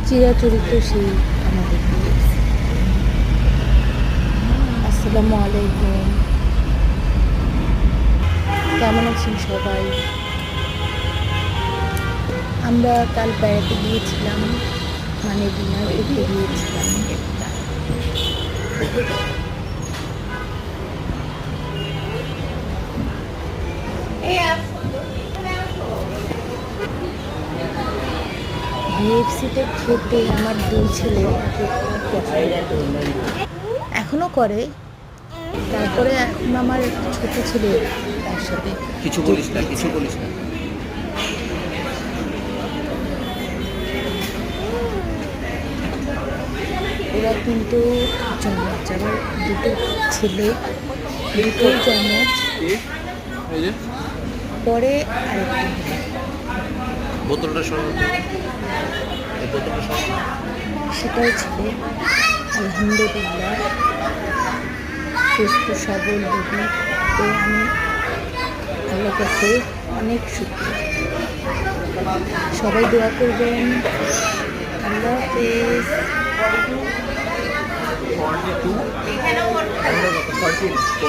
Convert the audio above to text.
চিরাচরিত সেই আমাদের KFC। আসসালামু আলাইকুম, কেমন আছেন সবাই? আমরা কাল বেড়াতে গিয়েছিলাম, মানে ডিনার করতে গিয়েছিলাম। KFC-তে খেতে আমার দুই ছেলে এখনো করে। তারপরে এখন আমার একটা ছোট ছেলে তার সাথে কিছু বলিস না, কিছু বলিস না। ওরা কিন্তু জমজ, আবার দুটো ছেলে দুটোই জমজ, এই যে পরে আরেকটা বোতলটা সরানো, এই বোতলটা সরানো। সেটাও ছিল। আলহামদুলিল্লাহ সুস্থ সবল বেবি, তো আমি আল্লাহর কাছে অনেক শুকরিয়া। সবাই দোয়া করবেন। আল্লাহ হাফেজ। 42 14